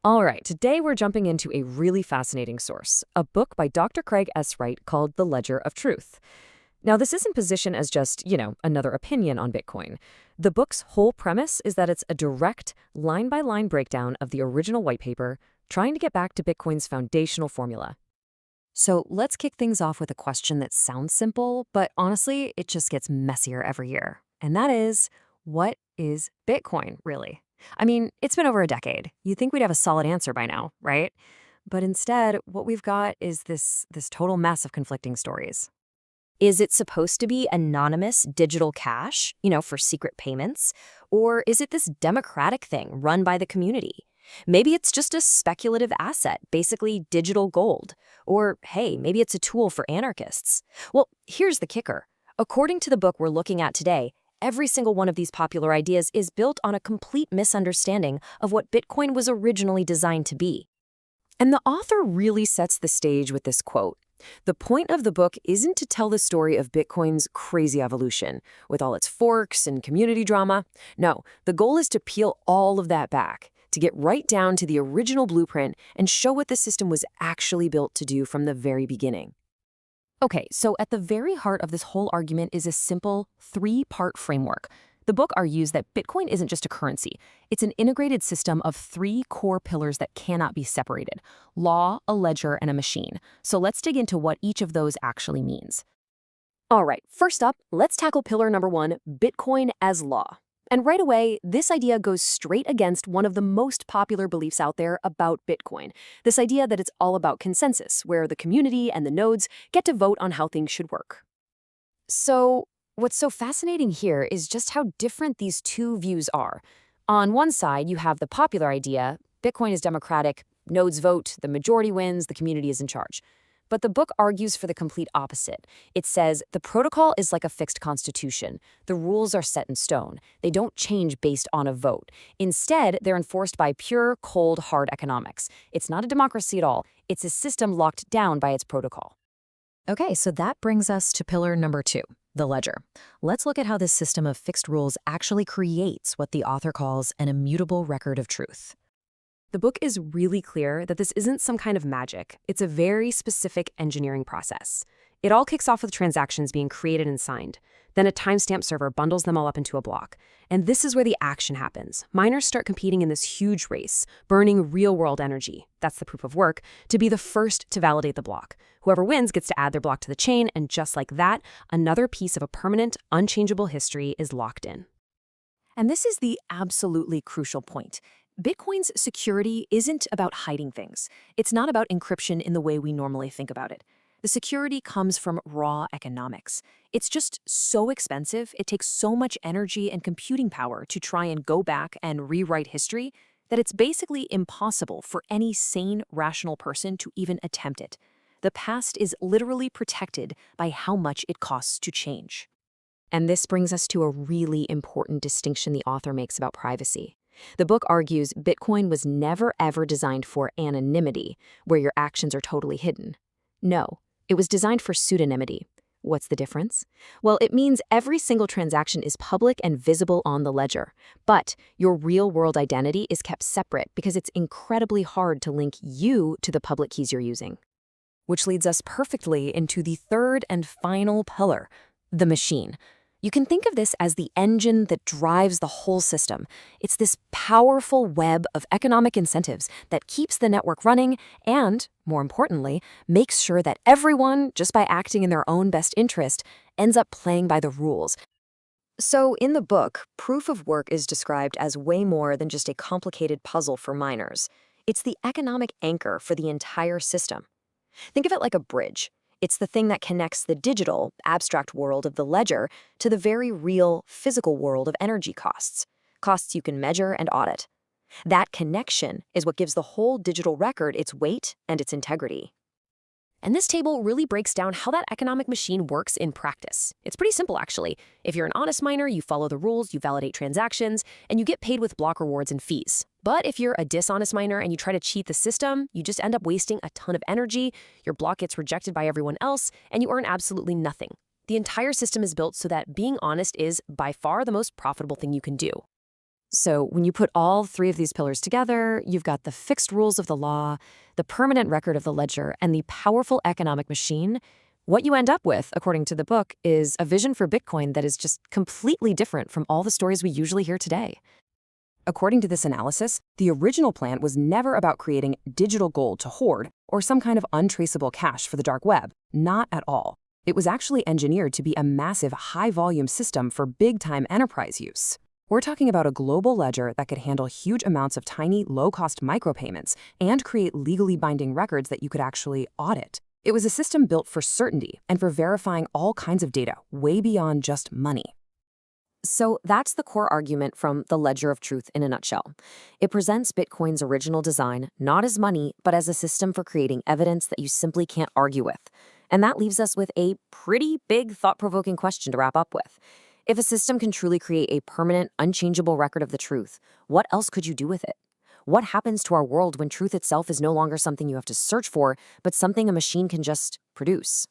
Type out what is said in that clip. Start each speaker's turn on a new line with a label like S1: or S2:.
S1: All right, today we're jumping into a really fascinating source, a book by Dr. Craig S Wright called The Ledger of Truth. Now, this isn't positioned as just, another opinion on Bitcoin. The book's whole premise is that it's a direct, line by line breakdown of the original white paper, trying to get back to Bitcoin's foundational formula. So let's kick things off with a question that sounds simple, but honestly, it just gets messier every year. And that is, what is Bitcoin, really? I mean, it's been over a decade. You'd think we'd have a solid answer by now, right? But instead, what we've got is this total mess of conflicting stories.
S2: Is it supposed to be anonymous digital cash, for secret payments? Or is it this democratic thing run by the community? Maybe it's just a speculative asset, basically digital gold. Or, hey, maybe it's a tool for anarchists. Well, here's the kicker. According to the book we're looking at today, every single one of these popular ideas is built on a complete misunderstanding of what Bitcoin was originally designed to be.
S1: And the author really sets the stage with this quote. The point of the book isn't to tell the story of Bitcoin's crazy evolution, with all its forks and community drama. No, the goal is to peel all of that back, to get right down to the original blueprint and show what the system was actually built to do from the very beginning. Okay, so at the very heart of this whole argument is a simple three-part framework. The book argues that Bitcoin isn't just a currency. It's an integrated system of three core pillars that cannot be separated: law, a ledger, and a machine. So let's dig into what each of those actually means. All right, first up, let's tackle pillar number one, Bitcoin as law. And right away, this idea goes straight against one of the most popular beliefs out there about Bitcoin. This idea that it's all about consensus, where the community and the nodes get to vote on how things should work. So, what's so fascinating here is just how different these two views are. On one side, you have the popular idea: Bitcoin is democratic, nodes vote, the majority wins, the community is in charge. But the book argues for the complete opposite. It says the protocol is like a fixed constitution. The rules are set in stone. They don't change based on a vote. Instead, they're enforced by pure, cold, hard economics. It's not a democracy at all. It's a system locked down by its protocol. Okay, so that brings us to pillar number two, the ledger. Let's look at how this system of fixed rules actually creates what the author calls an immutable record of truth. The book is really clear that this isn't some kind of magic. It's a very specific engineering process. It all kicks off with transactions being created and signed. Then a timestamp server bundles them all up into a block. And this is where the action happens. Miners start competing in this huge race, burning real-world energy, that's the proof of work, to be the first to validate the block. Whoever wins gets to add their block to the chain, and just like that, another piece of a permanent, unchangeable history is locked in. And this is the absolutely crucial point. Bitcoin's security isn't about hiding things. It's not about encryption in the way we normally think about it. The security comes from raw economics. It's just so expensive, it takes so much energy and computing power to try and go back and rewrite history that it's basically impossible for any sane, rational person to even attempt it. The past is literally protected by how much it costs to change. And this brings us to a really important distinction the author makes about privacy. The book argues Bitcoin was never ever designed for anonymity, where your actions are totally hidden. No, it was designed for pseudonymity. What's the difference? Well, it means every single transaction is public and visible on the ledger, but your real-world identity is kept separate because it's incredibly hard to link you to the public keys you're using. Which leads us perfectly into the third and final pillar, the machine. You can think of this as the engine that drives the whole system. It's this powerful web of economic incentives that keeps the network running and, more importantly, makes sure that everyone, just by acting in their own best interest, ends up playing by the rules. So in the book, proof of work is described as way more than just a complicated puzzle for miners. It's the economic anchor for the entire system. Think of it like a bridge. It's the thing that connects the digital, abstract world of the ledger to the very real, physical world of energy costs, costs you can measure and audit. That connection is what gives the whole digital record its weight and its integrity. And this table really breaks down how that economic machine works in practice. It's pretty simple, actually. If you're an honest miner, you follow the rules, you validate transactions, and you get paid with block rewards and fees. But if you're a dishonest miner and you try to cheat the system, you just end up wasting a ton of energy, your block gets rejected by everyone else, and you earn absolutely nothing. The entire system is built so that being honest is, by far, the most profitable thing you can do. So when you put all three of these pillars together, you've got the fixed rules of the law, the permanent record of the ledger, and the powerful economic machine. What you end up with, according to the book, is a vision for Bitcoin that is just completely different from all the stories we usually hear today. According to this analysis, the original plan was never about creating digital gold to hoard or some kind of untraceable cash for the dark web. Not at all. It was actually engineered to be a massive, high-volume system for big-time enterprise use. We're talking about a global ledger that could handle huge amounts of tiny, low-cost micropayments and create legally binding records that you could actually audit. It was a system built for certainty and for verifying all kinds of data, way beyond just money. So that's the core argument from The Ledger of Truth in a nutshell. It presents Bitcoin's original design not as money, but as a system for creating evidence that you simply can't argue with. And that leaves us with a pretty big, thought-provoking question to wrap up with. If a system can truly create a permanent, unchangeable record of the truth, what else could you do with it? What happens to our world when truth itself is no longer something you have to search for, but something a machine can just produce?